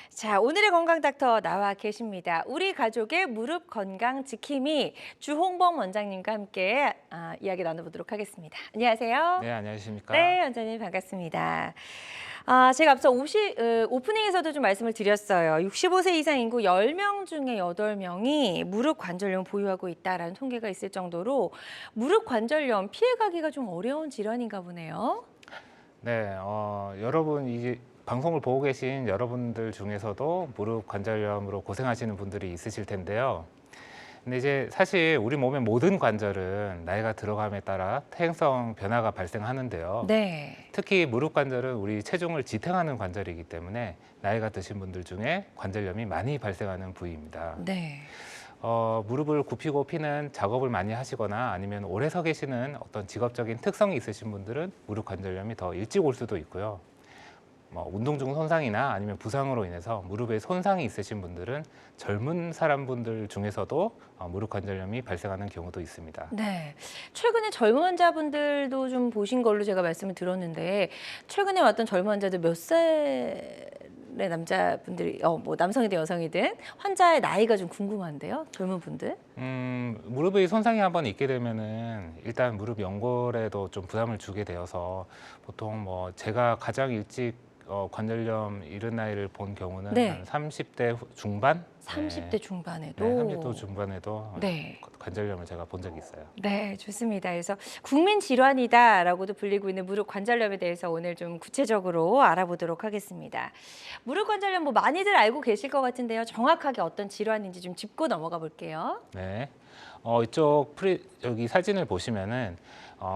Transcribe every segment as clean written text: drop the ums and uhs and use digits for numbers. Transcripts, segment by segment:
자, 오늘의 건강 닥터 나와 계십니다. 우리 가족의 무릎 건강 지킴이 주홍범 원장님과 함께 이야기 나눠보도록 하겠습니다. 안녕하세요. 네, 안녕하십니까? 네, 원장님 반갑습니다. 제가 앞서 오프닝에서도 좀 말씀을 드렸어요. 65세 이상 인구 10명 중에 8명이 무릎 관절염 보유하고 있다라는 통계가 있을 정도로 무릎 관절염 피해가기가 좀 어려운 질환인가 보네요. 네, 여러분 이제 방송을 보고 계신 여러분들 중에서도 무릎 관절염으로 고생하시는 분들이 있으실 텐데요. 근데 이제 사실 우리 몸의 모든 관절은 나이가 들어감에 따라 퇴행성 변화가 발생하는데요. 네. 특히 무릎 관절은 우리 체중을 지탱하는 관절이기 때문에 나이가 드신 분들 중에 관절염이 많이 발생하는 부위입니다. 네. 무릎을 굽히고 피는 작업을 많이 하시거나 아니면 오래 서 계시는 어떤 직업적인 특성이 있으신 분들은 무릎 관절염이 더 일찍 올 수도 있고요. 운동 중 손상이나 아니면 부상으로 인해서 무릎에 손상이 있으신 분들은 젊은 사람분들 중에서도 무릎 관절염이 발생하는 경우도 있습니다. 네. 최근에 젊은 환자분들도 좀 보신 걸로 제가 말씀을 들었는데 최근에 왔던 젊은 환자들 몇 살의 남자분들이 뭐 남성이든 여성이든 환자의 나이가 좀 궁금한데요. 젊은 분들. 무릎의 손상이 한번 있게 되면은 일단 무릎 연골에도 좀 부담을 주게 되어서 보통 제가 가장 일찍 관절염 이른 나이를 본 경우는 네. 한 30대 중반? 30대 중반에도. 네, 30대 중반에도 네. 관절염을 제가 본 적이 있어요. 네, 좋습니다. 그래서 국민 질환이다라고도 불리고 있는 무릎 관절염에 대해서 오늘 좀 구체적으로 알아보도록 하겠습니다. 무릎 관절염 많이들 알고 계실 것 같은데요. 정확하게 어떤 질환인지 좀 짚고 넘어가 볼게요. 네. 여기 사진을 보시면은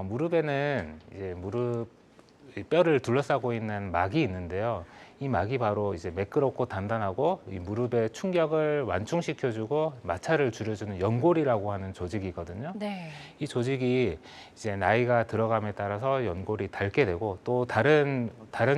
무릎에는 이제 무릎 뼈를 둘러싸고 있는 막이 있는데요. 이 막이 바로 이제 매끄럽고 단단하고 이 무릎의 충격을 완충시켜주고 마찰을 줄여주는 연골이라고 하는 조직이거든요. 네. 이 조직이 이제 나이가 들어감에 따라서 연골이 닳게 되고 또 다른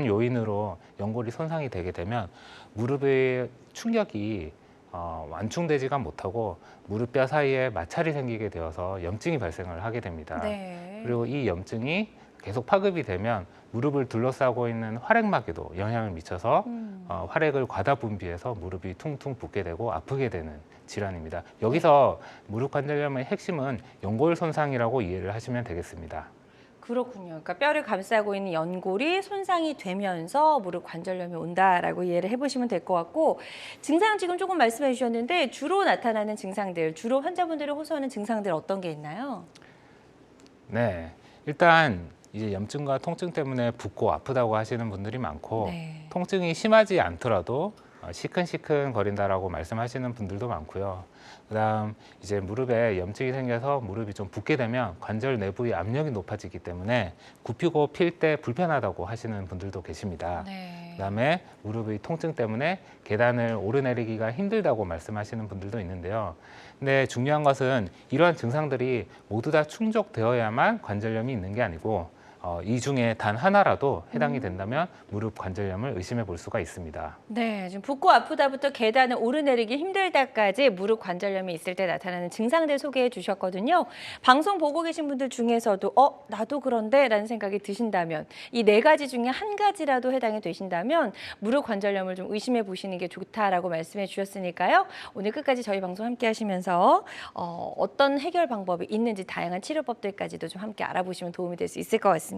요인으로 연골이 손상이 되게 되면 무릎의 충격이 완충되지가 못하고 무릎뼈 사이에 마찰이 생기게 되어서 염증이 발생을 하게 됩니다. 네. 그리고 이 염증이 계속 파급이 되면 무릎을 둘러싸고 있는 활액막에도 영향을 미쳐서 활액을 과다 분비해서 무릎이 퉁퉁 붓게 되고 아프게 되는 질환입니다. 여기서 무릎 관절염의 핵심은 연골 손상이라고 이해를 하시면 되겠습니다. 그렇군요. 그러니까 뼈를 감싸고 있는 연골이 손상이 되면서 무릎 관절염이 온다라고 이해를 해보시면 될 것 같고 증상 지금 조금 말씀해 주셨는데 주로 나타나는 증상들, 주로 환자분들이 호소하는 증상들 어떤 게 있나요? 네, 일단 이제 염증과 통증 때문에 붓고 아프다고 하시는 분들이 많고 네. 통증이 심하지 않더라도 시큰시큰 거린다라고 말씀하시는 분들도 많고요. 그다음 이제 무릎에 염증이 생겨서 무릎이 좀 붓게 되면 관절 내부의 압력이 높아지기 때문에 굽히고 필 때 불편하다고 하시는 분들도 계십니다. 네. 그다음에 무릎의 통증 때문에 계단을 오르내리기가 힘들다고 말씀하시는 분들도 있는데요. 근데 중요한 것은 이러한 증상들이 모두 다 충족되어야만 관절염이 있는 게 아니고 이 중에 단 하나라도 해당이 된다면 무릎 관절염을 의심해 볼 수가 있습니다. 네, 지금 붓고 아프다부터 계단을 오르내리기 힘들다까지 무릎 관절염이 있을 때 나타나는 증상들 소개해 주셨거든요. 방송 보고 계신 분들 중에서도 나도 그런데 라는 생각이 드신다면 이 네 가지 중에 한 가지라도 해당이 되신다면 무릎 관절염을 좀 의심해 보시는 게 좋다라고 말씀해 주셨으니까요. 오늘 끝까지 저희 방송 함께 하시면서 어떤 해결 방법이 있는지 다양한 치료법들까지도 좀 함께 알아보시면 도움이 될 수 있을 것 같습니다.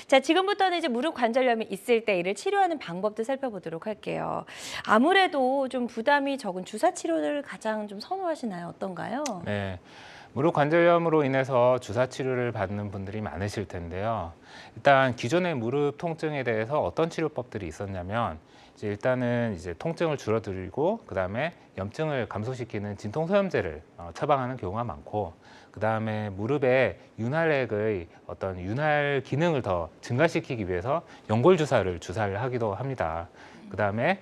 자, 지금부터는 이제 무릎 관절염이 있을 때 이를 치료하는 방법도 살펴보도록 할게요. 아무래도 좀 부담이 적은 주사 치료를 가장 좀 선호하시나요? 어떤가요? 네, 무릎 관절염으로 인해서 주사 치료를 받는 분들이 많으실 텐데요. 일단 기존의 무릎 통증에 대해서 어떤 치료법들이 있었냐면 일단은 이제 통증을 줄여드리고 그다음에 염증을 감소시키는 진통소염제를 처방하는 경우가 많고 그다음에 무릎에 윤활액의 어떤 윤활 기능을 더 증가시키기 위해서 연골 주사를 하기도 합니다. 그다음에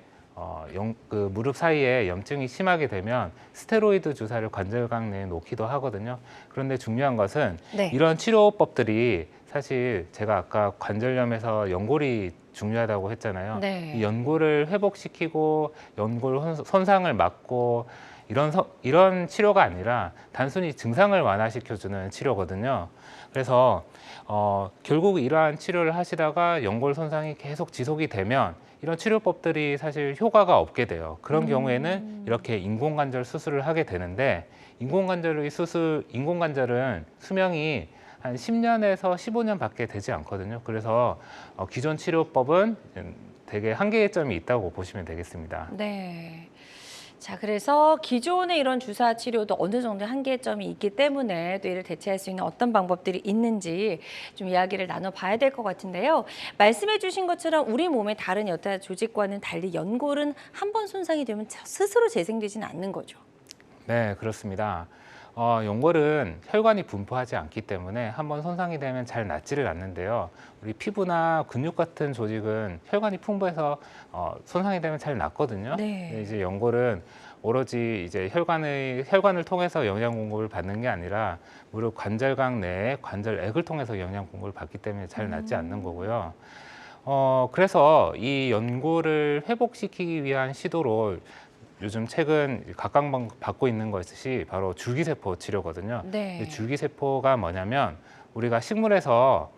그 무릎 사이에 염증이 심하게 되면 스테로이드 주사를 관절각 내에 놓기도 하거든요. 그런데 중요한 것은 네. 이런 치료법들이 사실 제가 아까 관절염에서 연골이 중요하다고 했잖아요. 네. 이 연골을 회복시키고 연골 손상을 막고 이런 치료가 아니라 단순히 증상을 완화시켜주는 치료거든요. 그래서 결국 이러한 치료를 하시다가 연골 손상이 계속 지속이 되면 이런 치료법들이 사실 효과가 없게 돼요. 그런 경우에는 이렇게 인공관절 수술을 하게 되는데 인공관절은 수명이 한 10년에서 15년밖에 되지 않거든요. 그래서 기존 치료법은 되게 한계점이 있다고 보시면 되겠습니다. 네. 자, 그래서 기존의 이런 주사 치료도 어느 정도 한계점이 있기 때문에 또 이를 대체할 수 있는 어떤 방법들이 있는지 좀 이야기를 나눠봐야 될 것 같은데요. 말씀해 주신 것처럼 우리 몸의 다른 여타 조직과는 달리 연골은 한 번 손상이 되면 스스로 재생되지는 않는 거죠. 네, 그렇습니다. 연골은 혈관이 분포하지 않기 때문에 한번 손상이 되면 잘 낫지를 않는데요. 우리 피부나 근육 같은 조직은 혈관이 풍부해서 손상이 되면 잘 낫거든요. 네. 근데 이제 연골은 오로지 이제 혈관을 통해서 영양 공급을 받는 게 아니라 무릎 관절각 내에 관절액을 통해서 영양 공급을 받기 때문에 잘 낫지 않는 거고요. 그래서 이 연골을 회복시키기 위한 시도로 요즘 최근 각광받고 있는 것이 바로 줄기세포 치료거든요. 네. 이 줄기세포가 뭐냐면 우리가 식물에서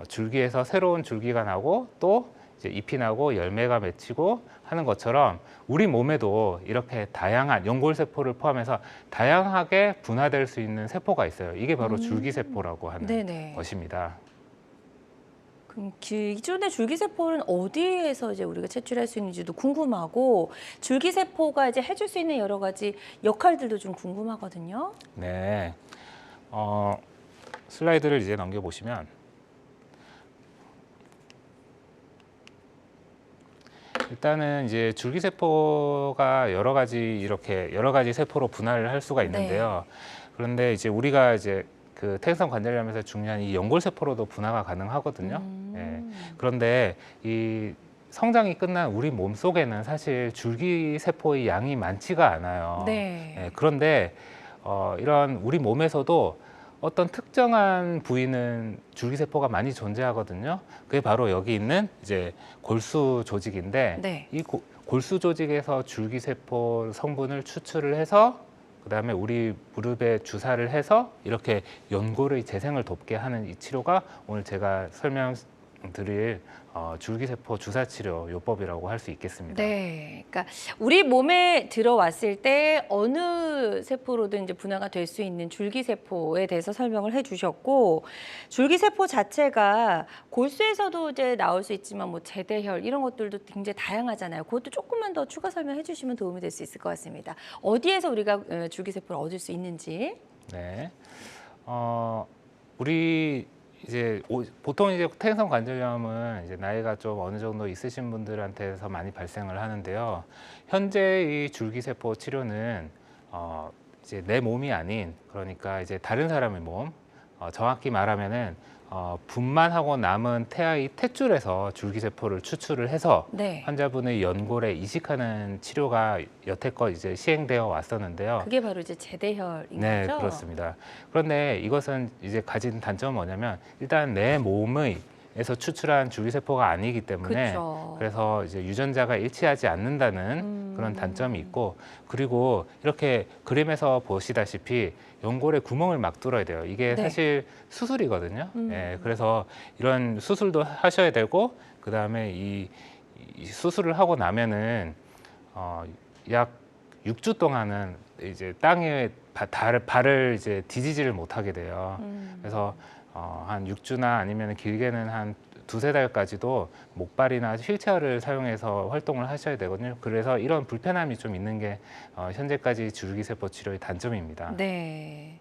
줄기에서 새로운 줄기가 나고 또 이제 잎이 나고 열매가 맺히고 하는 것처럼 우리 몸에도 이렇게 다양한 연골세포를 포함해서 다양하게 분화될 수 있는 세포가 있어요. 이게 바로 줄기세포라고 하는 네네. 것입니다. 그럼 기존의 줄기세포는 어디에서 이제 우리가 채취할 수 있는지도 궁금하고 줄기세포가 이제 해줄 수 있는 여러 가지 역할들도 좀 궁금하거든요. 네. 슬라이드를 이제 넘겨보시면 일단은 이제 줄기세포가 여러 가지 세포로 분할을 할 수가 있는데요. 그런데 이제 우리가 이제 그 퇴행성 관절염에서 중요한 이 연골세포로도 분화가 가능하거든요. 예. 그런데 이 성장이 끝난 우리 몸 속에는 사실 줄기세포의 양이 많지가 않아요. 네. 예. 그런데 이런 우리 몸에서도 어떤 특정한 부위는 줄기세포가 많이 존재하거든요. 그게 바로 여기 있는 이제 골수 조직인데 네. 이 골수 조직에서 줄기세포 성분을 추출을 해서 그다음에 우리 무릎에 주사를 해서 이렇게 연골의 재생을 돕게 하는 이 치료가 오늘 제가 설명드릴 줄기세포 주사 치료 요법이라고 할 수 있겠습니다. 네. 그러니까 우리 몸에 들어왔을 때 어느 세포로든 이제 분화가 될 수 있는 줄기세포에 대해서 설명을 해주셨고, 줄기세포 자체가 골수에서도 이제 나올 수 있지만 뭐 제대혈 이런 것들도 굉장히 다양하잖아요. 그것도 조금만 더 추가 설명해 주시면 도움이 될 수 있을 것 같습니다. 어디에서 우리가 줄기세포를 얻을 수 있는지. 네. 우리 이제 보통 이제 퇴행성 관절염은 이제 나이가 좀 어느 정도 있으신 분들한테서 많이 발생을 하는데요. 현재 이 줄기세포 치료는 이제 내 몸이 아닌 그러니까 이제 다른 사람의 몸, 정확히 말하면은 분만하고 남은 태아의 탯줄에서 줄기세포를 추출을 해서 네. 환자분의 연골에 이식하는 치료가 여태껏 이제 시행되어 왔었는데요. 그게 바로 이제 제대혈인 네, 거죠? 그렇습니다. 그런데 이것은 이제 가진 단점은 뭐냐면 일단 내 몸에서 추출한 줄기세포가 아니기 때문에 그쵸. 그래서 이제 유전자가 일치하지 않는다는 그런 단점이 있고 그리고 이렇게 그림에서 보시다시피 연골에 구멍을 막 뚫어야 돼요. 이게 네. 사실 수술이거든요. 예, 그래서 이런 수술도 하셔야 되고 그다음에 이 수술을 하고 나면은 약 6주 동안은 이제 땅에 발을 이제 디지지를 못하게 돼요. 그래서 한 6주나 아니면 길게는 한 두세 달까지도 목발이나 휠체어를 사용해서 활동을 하셔야 되거든요. 그래서 이런 불편함이 좀 있는 게 현재까지 줄기세포 치료의 단점입니다. 네.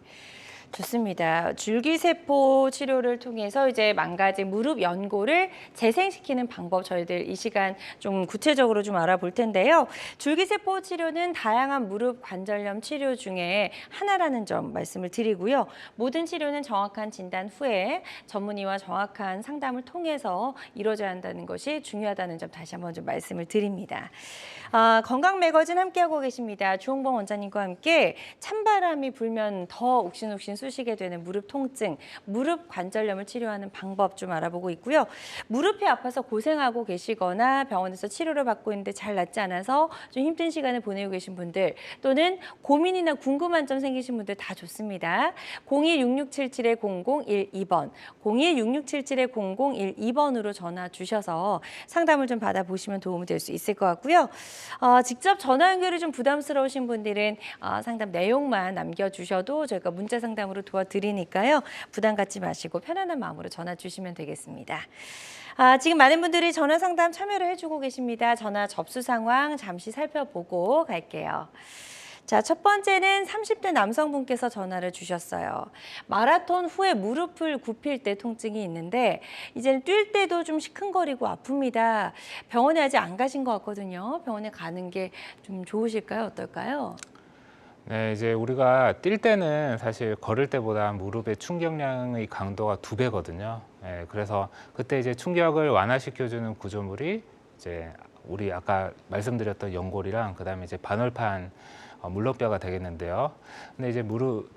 좋습니다. 줄기세포 치료를 통해서 이제 망가진 무릎 연골을 재생시키는 방법 저희들 이 시간 좀 구체적으로 좀 알아볼 텐데요. 줄기세포 치료는 다양한 무릎 관절염 치료 중에 하나라는 점 말씀을 드리고요. 모든 치료는 정확한 진단 후에 전문의와 정확한 상담을 통해서 이루어져야 한다는 것이 중요하다는 점 다시 한번 좀 말씀을 드립니다. 건강 매거진 함께하고 계십니다. 주홍범 원장님과 함께 찬바람이 불면 더 욱신욱신 쑤시게 되는 무릎 통증, 무릎 관절염을 치료하는 방법 좀 알아보고 있고요. 무릎이 아파서 고생하고 계시거나 병원에서 치료를 받고 있는데 잘 낫지 않아서 좀 힘든 시간을 보내고 계신 분들, 또는 고민이나 궁금한 점 생기신 분들 다 좋습니다. 02-6677-0012번, 02-6677-0012번으로 전화 주셔서 상담을 좀 받아보시면 도움이 될 수 있을 것 같고요. 직접 전화 연결이 좀 부담스러우신 분들은 상담 내용만 남겨주셔도 저희가 문자 상담으로 도와드리니까요. 부담 갖지 마시고 편안한 마음으로 전화 주시면 되겠습니다. 지금 많은 분들이 전화 상담 참여를 해주고 계십니다. 전화 접수 상황 잠시 살펴보고 갈게요. 자, 첫 번째는 30대 남성분께서 전화를 주셨어요. 마라톤 후에 무릎을 굽힐 때 통증이 있는데 이제는 뛸 때도 좀 시큰거리고 아픕니다. 병원에 아직 안 가신 것 같거든요. 병원에 가는 게 좀 좋으실까요? 어떨까요? 네, 이제 우리가 뛸 때는 사실 걸을 때보다 무릎의 충격량의 강도가 2배거든요. 예, 그래서 그때 이제 충격을 완화시켜주는 구조물이 이제 우리 아까 말씀드렸던 연골이랑 그다음에 이제 반월판 물렁뼈가 되겠는데요. 근데 이제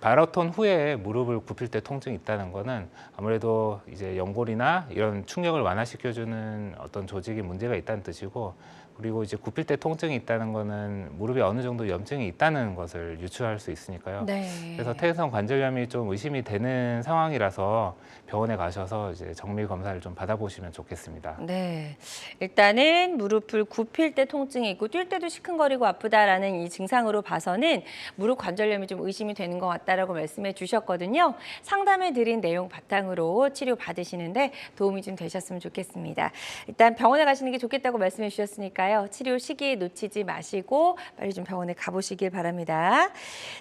마라톤 후에 무릎을 굽힐 때 통증이 있다는 거는 아무래도 이제 연골이나 이런 충격을 완화시켜주는 어떤 조직이 문제가 있다는 뜻이고, 그리고 이제 굽힐 때 통증이 있다는 거는 무릎에 어느 정도 염증이 있다는 것을 유추할 수 있으니까요. 네. 그래서 퇴행성 관절염이 좀 의심이 되는 상황이라서 병원에 가셔서 이제 정밀 검사를 좀 받아보시면 좋겠습니다. 네, 일단은 무릎을 굽힐 때 통증이 있고 뛸 때도 시큰거리고 아프다라는 이 증상으로 봐서는 무릎 관절염이 좀 의심이 되는 것 같다라고 말씀해 주셨거든요. 상담해 드린 내용 바탕으로 치료 받으시는데 도움이 좀 되셨으면 좋겠습니다. 일단 병원에 가시는 게 좋겠다고 말씀해 주셨으니까요. 치료 시기 놓치지 마시고 빨리 좀 병원에 가보시길 바랍니다.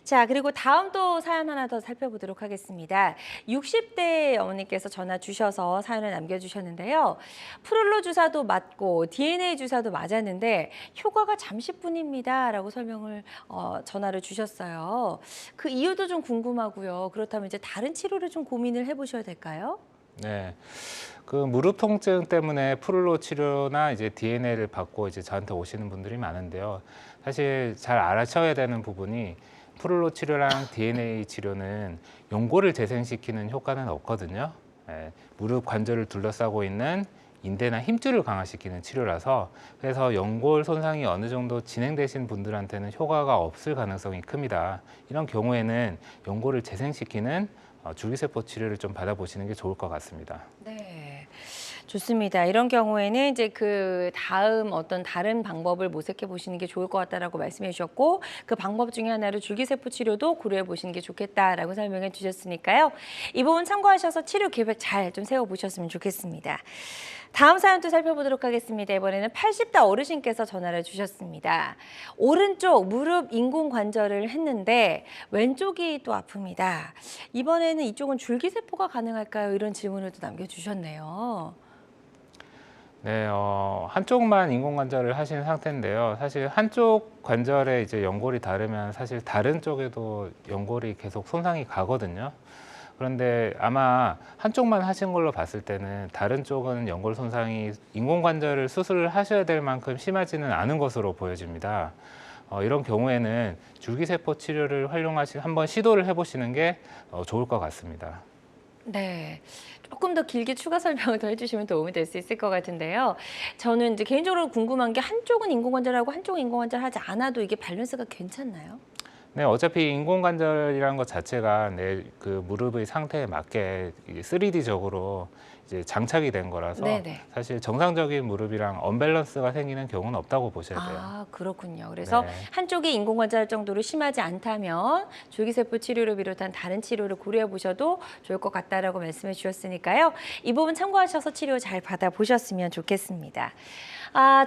자, 그리고 다음 또 사연 하나 더 살펴보도록 하겠습니다. 60대 어머니께서 전화 주셔서 사연을 남겨주셨는데요. 프룰로 주사도 맞고 DNA 주사도 맞았는데 효과가 잠시뿐입니다 라고 설명을 전화를 주셨어요. 그 이유도 좀 궁금하고요. 그렇다면 이제 다른 치료를 좀 고민을 해보셔야 될까요? 네. 그 무릎 통증 때문에 프룰로 치료나 이제 DNA를 받고 이제 저한테 오시는 분들이 많은데요. 사실 잘 알아셔야 되는 부분이 프룰로 치료랑 DNA 치료는 연골을 재생시키는 효과는 없거든요. 예, 무릎 관절을 둘러싸고 있는 인대나 힘줄을 강화시키는 치료라서, 그래서 연골 손상이 어느 정도 진행되신 분들한테는 효과가 없을 가능성이 큽니다. 이런 경우에는 연골을 재생시키는 줄기세포 치료를 좀 받아보시는 게 좋을 것 같습니다. 네. 좋습니다. 이런 경우에는 이제 그 다음 어떤 다른 방법을 모색해 보시는 게 좋을 것 같다라고 말씀해 주셨고, 그 방법 중에 하나로 줄기세포 치료도 고려해 보시는 게 좋겠다라고 설명해 주셨으니까요. 이 부분 참고하셔서 치료 계획 잘 좀 세워 보셨으면 좋겠습니다. 다음 사연 또 살펴보도록 하겠습니다. 이번에는 80대 어르신께서 전화를 주셨습니다. 오른쪽 무릎 인공관절을 했는데 왼쪽이 또 아픕니다. 이번에는 이쪽은 줄기세포가 가능할까요? 이런 질문을 또 남겨주셨네요. 네, 한쪽만 인공관절을 하신 상태인데요. 사실 한쪽 관절에 이제 연골이 다르면 사실 다른 쪽에도 연골이 계속 손상이 가거든요. 그런데 아마 한쪽만 하신 걸로 봤을 때는 다른 쪽은 연골 손상이 인공관절을 수술을 하셔야 될 만큼 심하지는 않은 것으로 보여집니다. 이런 경우에는 줄기세포 치료를 한번 시도를 해보시는 게 좋을 것 같습니다. 네. 조금 더 길게 추가 설명을 더 해주시면 도움이 될 수 있을 것 같은데요. 저는 이제 개인적으로 궁금한 게 한쪽은 인공관절하고 한쪽은 인공관절 하지 않아도 이게 밸런스가 괜찮나요? 네, 어차피 인공관절이라는 것 자체가 내 그 무릎의 상태에 맞게 3D적으로 이제 장착이 된 거라서 네네. 사실 정상적인 무릎이랑 언밸런스가 생기는 경우는 없다고 보셔야 돼요. 아, 그렇군요. 그래서 네. 한쪽이 인공관절 할 정도로 심하지 않다면 줄기세포 치료를 비롯한 다른 치료를 고려해 보셔도 좋을 것 같다라고 말씀해 주셨으니까요. 이 부분 참고하셔서 치료 잘 받아보셨으면 좋겠습니다.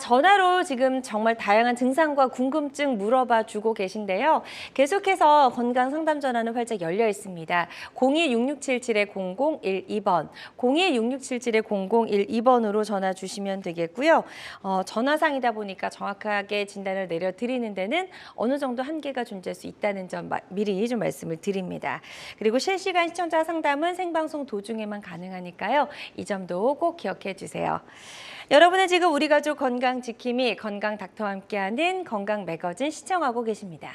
전화로 지금 정말 다양한 증상과 궁금증 물어봐 주고 계신데요. 계속해서 건강 상담 전화는 활짝 열려 있습니다. 02-6677-0012번, 02-6677-0012번으로 전화 주시면 되겠고요. 전화상이다 보니까 정확하게 진단을 내려드리는 데는 어느 정도 한계가 존재할 수 있다는 점 미리 좀 말씀을 드립니다. 그리고 실시간 시청자 상담은 생방송 도중에만 가능하니까요. 이 점도 꼭 기억해 주세요. 여러분은 지금 우리 가족 건강 지킴이 건강 닥터와 함께하는 건강 매거진 시청하고 계십니다.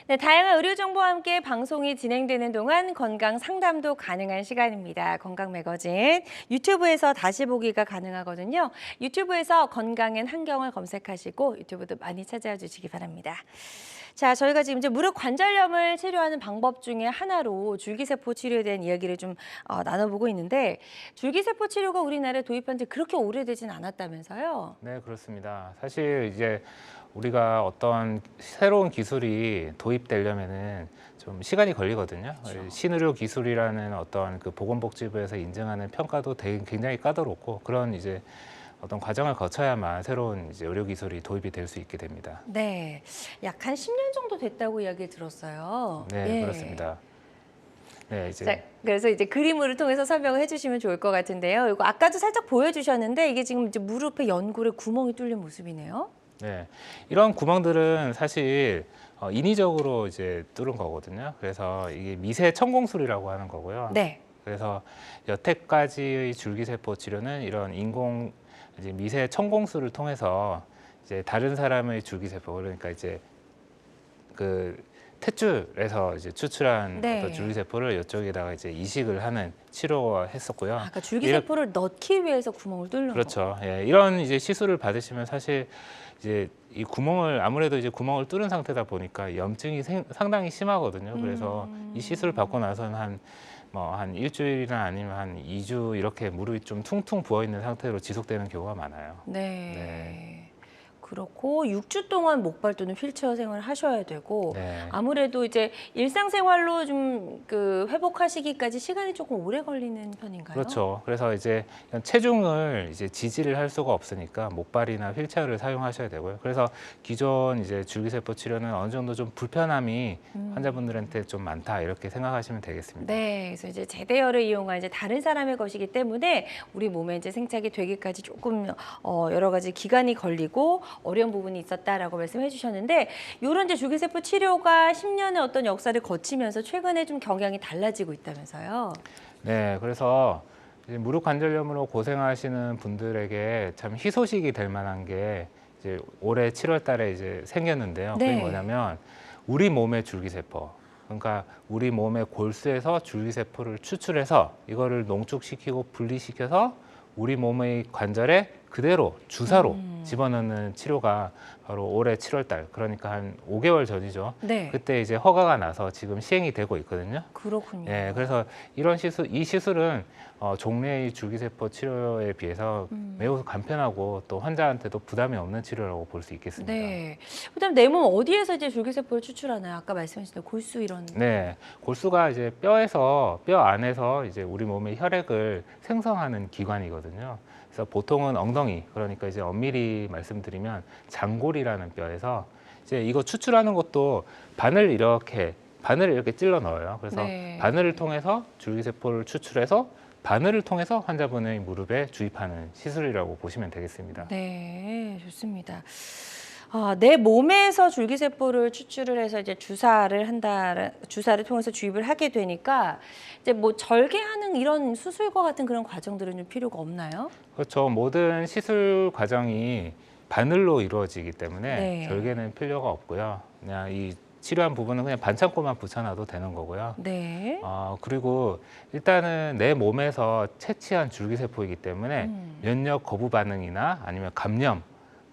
네, 다양한 의료 정보와 함께 방송이 진행되는 동안 건강 상담도 가능한 시간입니다. 건강 매거진 유튜브에서 다시 보기가 가능하거든요. 유튜브에서 건강엔 한경을 검색하시고 유튜브도 많이 찾아와 주시기 바랍니다. 자, 저희가 지금 이제 무릎 관절염을 치료하는 방법 중에 하나로 줄기세포 치료에 대한 이야기를 좀 나눠보고 있는데 줄기세포 치료가 우리나라에 도입한 지 그렇게 오래되진 않았다면서요? 네, 그렇습니다. 사실 이제 우리가 어떤 새로운 기술이 도입되려면은 좀 시간이 걸리거든요. 그렇죠. 신의료 기술이라는 어떤 그 보건복지부에서 인증하는 평가도 굉장히 까다롭고 그런 이제 어떤 과정을 거쳐야만 새로운 이제 의료 기술이 도입이 될 수 있게 됩니다. 네, 약 한 10년 정도 됐다고 이야기 들었어요. 네, 예. 그렇습니다. 네, 이제 자, 그래서 이제 그림을 통해서 설명을 해주시면 좋을 것 같은데요. 이거 아까도 살짝 보여주셨는데 이게 지금 이제 무릎에 연골에 구멍이 뚫린 모습이네요. 네, 이런 구멍들은 사실 인위적으로 이제 뚫은 거거든요. 그래서 이게 미세 천공술이라고 하는 거고요. 네. 그래서 여태까지의 줄기세포 치료는 이런 인공 이제 미세 천공술을 통해서 이제 다른 사람의 줄기세포 그러니까 이제 그 탯줄에서 이제 추출한 네. 어떤 줄기세포를 이쪽에다가 이제 이식을 하는 치료を했었고요. 아까 줄기세포를 넣기 위해서 구멍을 뚫는 거. 그렇죠. 예, 이런 이제 시술을 받으시면 사실 이제 이 구멍을 아무래도 이제 구멍을 뚫은 상태다 보니까 염증이 상당히 심하거든요. 그래서 이 시술을 받고 나서는 한 일주일이나 아니면 한 2주 이렇게 무릎이 좀 퉁퉁 부어 있는 상태로 지속되는 경우가 많아요. 네. 네. 그렇고 6주 동안 목발 또는 휠체어 생활을 하셔야 되고 네. 아무래도 이제 일상생활로 좀 그 회복하시기까지 시간이 조금 오래 걸리는 편인가요? 그렇죠. 그래서 이제 체중을 이제 지지를 할 수가 없으니까 목발이나 휠체어를 사용하셔야 되고요. 그래서 기존 이제 줄기세포 치료는 어느 정도 좀 불편함이 환자분들한테 좀 많다 이렇게 생각하시면 되겠습니다. 네, 그래서 이제 제대열을 이용한 이제 다른 사람의 것이기 때문에 우리 몸에 이제 생착이 되기까지 조금 여러 가지 기간이 걸리고 어려운 부분이 있었다라고 말씀해 주셨는데 이런 이제 줄기세포 치료가 10년의 어떤 역사를 거치면서 최근에 좀 경향이 달라지고 있다면서요? 네, 그래서 이제 무릎 관절염으로 고생하시는 분들에게 참 희소식이 될 만한 게 이제 올해 7월 달에 이제 생겼는데요. 네. 그게 뭐냐면 우리 몸의 줄기세포. 그러니까 우리 몸의 골수에서 줄기세포를 추출해서 이거를 농축시키고 분리시켜서 우리 몸의 관절에 그대로 주사로 집어넣는 치료가 바로 올해 7월 달, 그러니까 한 5개월 전이죠. 네. 그때 이제 허가가 나서 지금 시행이 되고 있거든요. 그렇군요. 예, 그래서 이 시술은 종래의 줄기세포 치료에 비해서 매우 간편하고 또 환자한테도 부담이 없는 치료라고 볼 수 있겠습니다. 네. 그다음 내 몸 어디에서 이제 줄기세포를 추출하나요? 아까 말씀하신 대로 골수 이런. 네, 골수가 이제 뼈 안에서 이제 우리 몸의 혈액을 생성하는 기관이거든요. 그래서 보통은 엉덩이, 그러니까 이제 엄밀히 말씀드리면 장골이라는 뼈에서 이제 이거 추출하는 것도 바늘을 이렇게 찔러 넣어요. 그래서 네. 바늘을 통해서 줄기세포를 추출해서 바늘을 통해서 환자분의 무릎에 주입하는 시술이라고 보시면 되겠습니다. 네, 좋습니다. 내 몸에서 줄기세포를 추출을 해서 이제 주사를 통해서 주입을 하게 되니까 이제 뭐 절개하는 이런 수술과 같은 그런 과정들은 좀 필요가 없나요? 그렇죠. 모든 시술 과정이 바늘로 이루어지기 때문에 네. 절개는 필요가 없고요. 그냥 이 치료한 부분은 그냥 반창고만 붙여놔도 되는 거고요. 네. 그리고 일단은 내 몸에서 채취한 줄기세포이기 때문에 면역 거부 반응이나 아니면 감염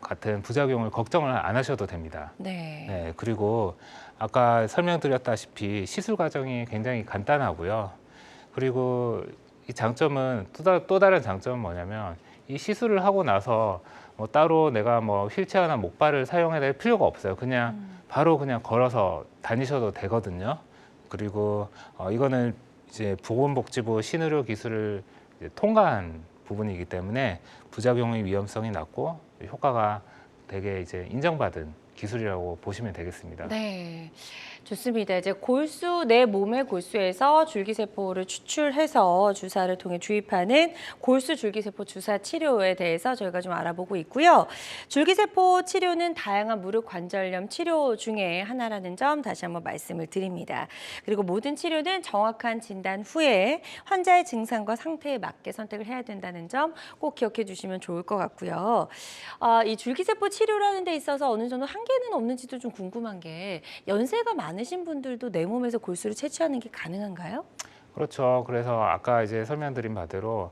같은 부작용을 걱정을 안 하셔도 됩니다. 네. 네, 그리고 아까 설명드렸다시피 시술 과정이 굉장히 간단하고요. 그리고 이 장점은 또 다른 장점은 뭐냐면 이 시술을 하고 나서 뭐 따로 내가 뭐 휠체어나 목발을 사용해야 될 필요가 없어요. 그냥 바로 그냥 걸어서 다니셔도 되거든요. 그리고 이거는 이제 보건복지부 신의료 기술을 이제 통과한 부분이기 때문에 부작용의 위험성이 낮고 효과가 되게 이제 인정받은 기술이라고 보시면 되겠습니다. 네. 좋습니다. 이제 내 몸의 골수에서 줄기세포를 추출해서 주사를 통해 주입하는 골수 줄기세포 주사 치료에 대해서 저희가 좀 알아보고 있고요. 줄기세포 치료는 다양한 무릎 관절염 치료 중에 하나라는 점 다시 한번 말씀을 드립니다. 그리고 모든 치료는 정확한 진단 후에 환자의 증상과 상태에 맞게 선택을 해야 된다는 점 꼭 기억해 주시면 좋을 것 같고요. 이 줄기세포 치료라는 데 있어서 어느 정도 한계는 없는지도 좀 궁금한 게 연세가 많은 많으신 분들도 내 몸에서 골수를 채취하는 게 가능한가요? 그렇죠. 그래서 아까 이제 설명드린 바대로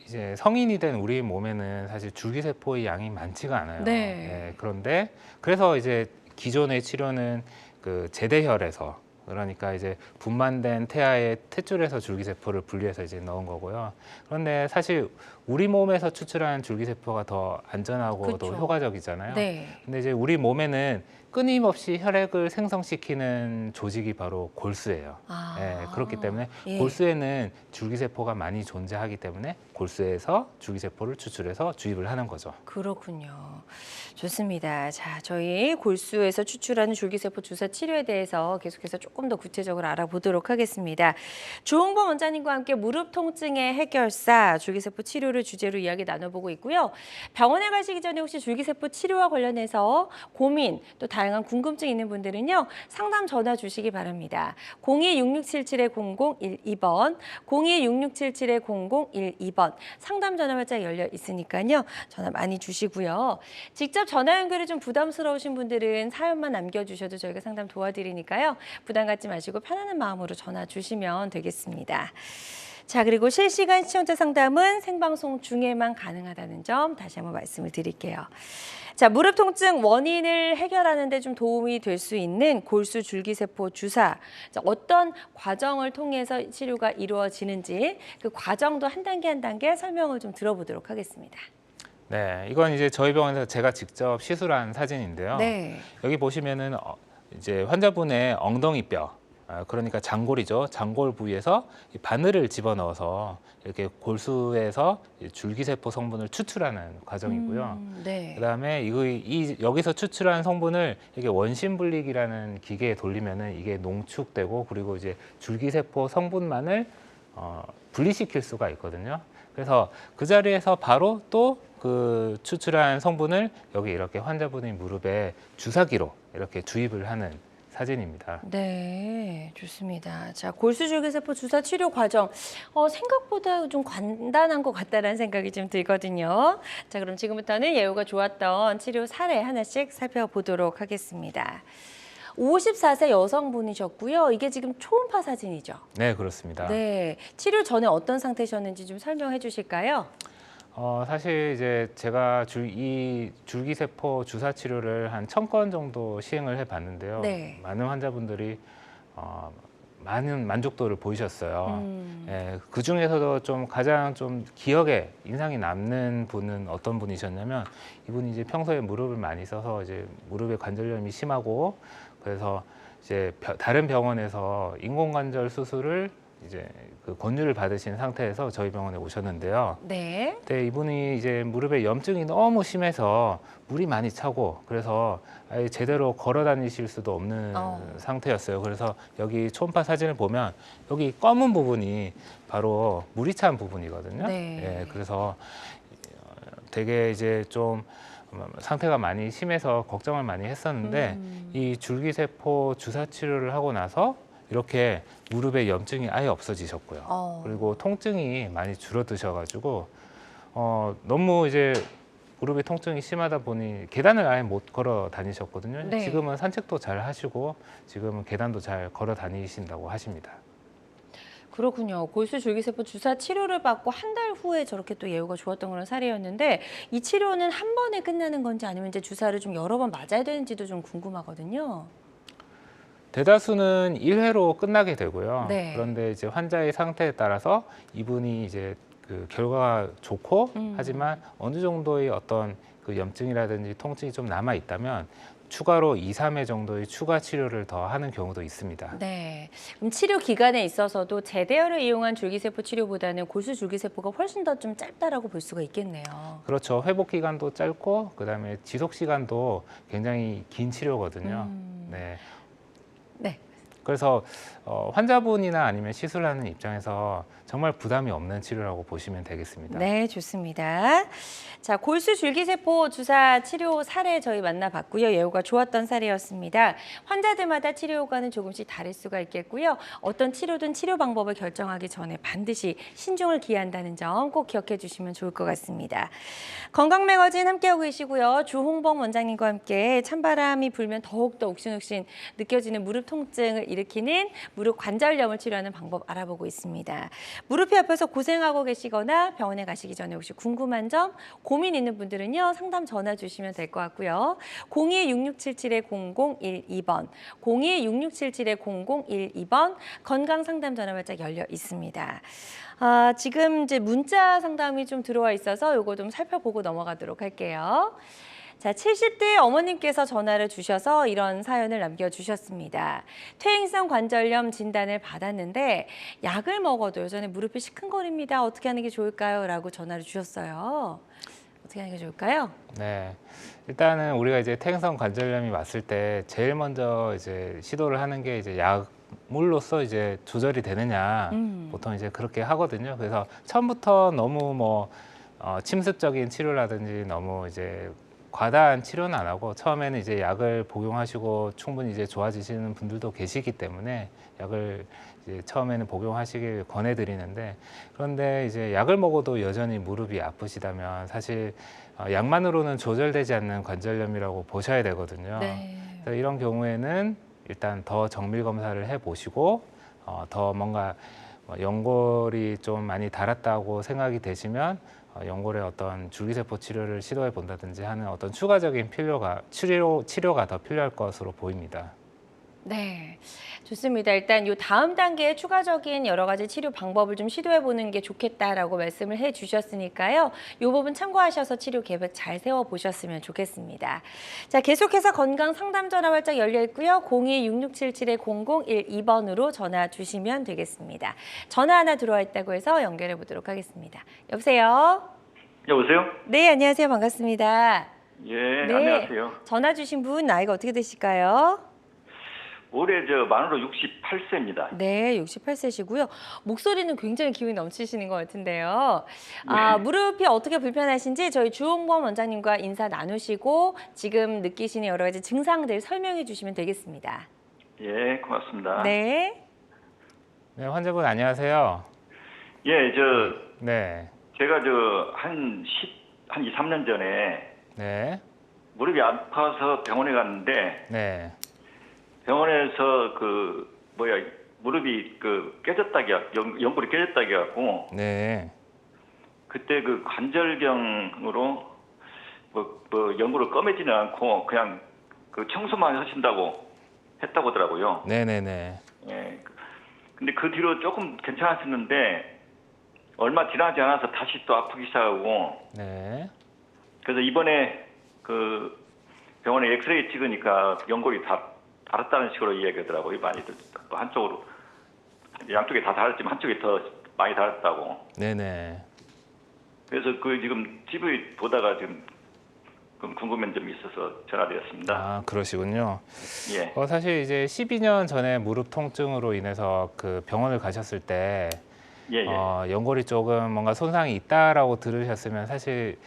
이제 성인이 된 우리 몸에는 사실 줄기세포의 양이 많지가 않아요. 네. 그런데 그래서 이제 기존의 치료는 그 제대혈에서 그러니까 이제 분만된 태아의 탯줄에서 줄기세포를 분리해서 이제 넣은 거고요. 그런데 사실 우리 몸에서 추출하는 줄기세포가 더 안전하고 더 그쵸. 효과적이잖아요. 네. 근데 이제 우리 몸에는 끊임없이 혈액을 생성시키는 조직이 바로 골수예요. 아. 그렇기 때문에 예. 골수에는 줄기세포가 많이 존재하기 때문에 골수에서 줄기세포를 추출해서 주입을 하는 거죠. 그렇군요. 좋습니다. 자, 저희 골수에서 추출하는 줄기세포 주사 치료에 대해서 계속해서 조금 더 구체적으로 알아보도록 하겠습니다. 조홍범 원장님과 함께 무릎 통증의 해결사 줄기세포 치료를 주제로 이야기 나눠보고 있고요. 병원에 가시기 전에 혹시 줄기세포 치료와 관련해서 고민 또 다양한 궁금증 있는 분들은요. 상담 전화 주시기 바랍니다. 02-667-0012번 02-6677-0012번 상담 전화 활짝 열려 있으니까요. 전화 많이 주시고요. 직접 전화 연결이 좀 부담스러우신 분들은 사연만 남겨주셔도 저희가 상담 도와드리니까요. 부담 갖지 마시고 편안한 마음으로 전화 주시면 되겠습니다. 자, 그리고 실시간 시청자 상담은 생방송 중에만 가능하다는 점 다시 한번 말씀을 드릴게요. 자, 무릎 통증 원인을 해결하는 데 좀 도움이 될 수 있는 골수 줄기세포 주사. 자, 어떤 과정을 통해서 치료가 이루어지는지 그 과정도 한 단계 한 단계 설명을 좀 들어보도록 하겠습니다. 네, 이건 이제 저희 병원에서 제가 직접 시술한 사진인데요. 네. 여기 보시면은 이제 환자분의 엉덩이뼈, 그러니까 장골이죠. 장골 부위에서 이 바늘을 집어넣어서 이렇게 골수에서 줄기세포 성분을 추출하는 과정이고요. 네. 그다음에 여기서 추출한 성분을 이게 원심분리기라는 기계에 돌리면은 이게 농축되고 그리고 이제 줄기세포 성분만을 분리시킬 수가 있거든요. 그래서 그 자리에서 바로 또 그 추출한 성분을 여기 이렇게 환자분의 무릎에 주사기로 이렇게 주입을 하는 사진입니다. 네, 좋습니다. 자, 골수줄기세포 주사 치료 과정 생각보다 좀 간단한 것 같다라는 생각이 좀 들거든요. 자, 그럼 지금부터는 예후가 좋았던 치료 사례 하나씩 살펴보도록 하겠습니다. 54세 여성분이셨고요. 이게 지금 초음파 사진이죠? 네, 그렇습니다. 네, 치료 전에 어떤 상태셨는지 좀 설명해 주실까요? 사실 이제 제가 이 줄기세포 주사 치료를 한 1000건 정도 시행을 해봤는데요. 네. 많은 환자분들이 많은 만족도를 보이셨어요. 그 중에서도 좀 가장 좀 기억에 인상이 남는 분은 어떤 분이셨냐면 이분이 이제 평소에 무릎을 많이 써서 이제 무릎에 관절염이 심하고 그래서 이제 다른 병원에서 인공관절 수술을 이제 그 권유를 받으신 상태에서 저희 병원에 오셨는데요. 네. 네, 이분이 이제 무릎에 염증이 너무 심해서 물이 많이 차고 그래서 아예 제대로 걸어 다니실 수도 없는 상태였어요. 그래서 여기 초음파 사진을 보면 여기 검은 부분이 바로 물이 찬 부분이거든요. 네. 그래서 되게 이제 좀 상태가 많이 심해서 걱정을 많이 했었는데 이 줄기세포 주사 치료를 하고 나서 이렇게 무릎에 염증이 아예 없어지셨고요. 그리고 통증이 많이 줄어드셔가지고 너무 이제 무릎에 통증이 심하다 보니 계단을 아예 못 걸어 다니셨거든요. 네. 지금은 산책도 잘 하시고 지금은 계단도 잘 걸어 다니신다고 하십니다. 그렇군요. 골수줄기세포 주사 치료를 받고 한 달 후에 저렇게 또 예후가 좋았던 그런 사례였는데 이 치료는 한 번에 끝나는 건지 아니면 이제 주사를 좀 여러 번 맞아야 되는지도 좀 궁금하거든요. 대다수는 1회로 끝나게 되고요. 네. 그런데 이제 환자의 상태에 따라서 이분이 이제 그 결과가 좋고 하지만 어느 정도의 어떤 그 염증이라든지 통증이 좀 남아 있다면 추가로 2, 3회 정도의 추가 치료를 더 하는 경우도 있습니다. 네. 그럼 치료 기간에 있어서도 제대혈을 이용한 줄기세포 치료보다는 골수줄기세포가 훨씬 더 좀 짧다라고 볼 수가 있겠네요. 그렇죠. 회복 기간도 짧고 그다음에 지속 시간도 굉장히 긴 치료거든요. 네. 네. 그래서 환자분이나 아니면 시술하는 입장에서 정말 부담이 없는 치료라고 보시면 되겠습니다. 네, 좋습니다. 자, 골수 줄기세포 주사 치료 사례 저희 만나봤고요. 예후가 좋았던 사례였습니다. 환자들마다 치료 효과는 조금씩 다를 수가 있겠고요. 어떤 치료든 치료 방법을 결정하기 전에 반드시 신중을 기한다는 점 꼭 기억해 주시면 좋을 것 같습니다. 건강매거진 함께하고 계시고요. 주홍범 원장님과 함께 찬바람이 불면 더욱더 욱신욱신 느껴지는 무릎 통증을 일으키는 무릎 관절염을 치료하는 방법 알아보고 있습니다. 무릎이 아파서 고생하고 계시거나 병원에 가시기 전에 혹시 궁금한 점, 고민 있는 분들은요. 상담 전화 주시면 될 것 같고요. 02-6677-0012번, 02-6677-0012번 건강상담 전화 발짝 열려 있습니다. 지금 이제 문자 상담이 좀 들어와 있어서 요거 좀 살펴보고 넘어가도록 할게요. 자, 70대 어머님께서 전화를 주셔서 이런 사연을 남겨주셨습니다. 퇴행성 관절염 진단을 받았는데 약을 먹어도 여전히 무릎이 시큰거립니다. 어떻게 하는 게 좋을까요? 라고 전화를 주셨어요. 어떻게 하는 게 좋을까요? 네, 일단은 우리가 이제 퇴행성 관절염이 왔을 때 제일 먼저 이제 시도를 하는 게 이제 약물로서 이제 조절이 되느냐 보통 이제 그렇게 하거든요. 그래서 처음부터 너무 뭐 침습적인 치료라든지 너무 이제 과다한 치료는 안 하고 처음에는 이제 약을 복용하시고 충분히 이제 좋아지시는 분들도 계시기 때문에 약을 이제 처음에는 복용하시길 권해드리는데, 그런데 이제 약을 먹어도 여전히 무릎이 아프시다면 사실 약만으로는 조절되지 않는 관절염이라고 보셔야 되거든요. 네. 그래서 이런 경우에는 일단 더 정밀 검사를 해보시고 더 뭔가 연골이 좀 많이 닳았다고 생각이 되시면 연골의 어떤 줄기세포 치료를 시도해 본다든지 하는 어떤 추가적인 치료가 더 필요할 것으로 보입니다. 네, 좋습니다. 일단 요 다음 단계에 추가적인 여러 가지 치료 방법을 좀 시도해 보는 게 좋겠다라고 말씀을 해 주셨으니까요. 요 부분 참고하셔서 치료 계획 잘 세워 보셨으면 좋겠습니다. 자, 계속해서 건강 상담 전화 활짝 열려 있고요. 02-6677-0012번으로 전화 주시면 되겠습니다. 전화 하나 들어와 있다고 해서 연결해 보도록 하겠습니다. 여보세요? 여보세요? 네, 안녕하세요. 반갑습니다. 예, 네, 안녕하세요. 전화 주신 분 나이가 어떻게 되실까요? 올해 만으로 68세입니다. 네, 68세시고요. 목소리는 굉장히 기운이 넘치시는 것 같은데요. 네. 무릎이 어떻게 불편하신지 저희 주홍범 원장님과 인사 나누시고 지금 느끼시는 여러 가지 증상들 설명해 주시면 되겠습니다. 예, 고맙습니다. 네. 네, 환자분 안녕하세요. 예, 네, 제가 한 2, 3년 전에 네, 무릎이 아파서 병원에 갔는데 네, 병원에서 무릎이 연골이 깨졌다기 갖고 네. 그때 그 관절경으로 연골을 꺼매지는 않고 그냥 그 청소만 하신다고 했다고 하더라고요. 네네네. 예. 근데 그 뒤로 조금 괜찮았었는데 얼마 지나지 않아서 다시 또 아프기 시작하고, 네. 그래서 이번에 그 병원에 엑스레이 찍으니까 연골이 다 닳았다는 식으로 이야기하더라고요. 많이들 또 한쪽으로, 양쪽에 다 닳았지만 한쪽이 더 많이 닳았다고. 네네. 그래서 지금 TV 보다가 지금 궁금한 점이 있어서 전화드렸습니다. 아, 그러시군요. 예. 사실 이제 12년 전에 무릎 통증으로 인해서 그 병원을 가셨을 때 예, 예. 연골이 조금 뭔가 손상이 있다라고 들으셨으면 사실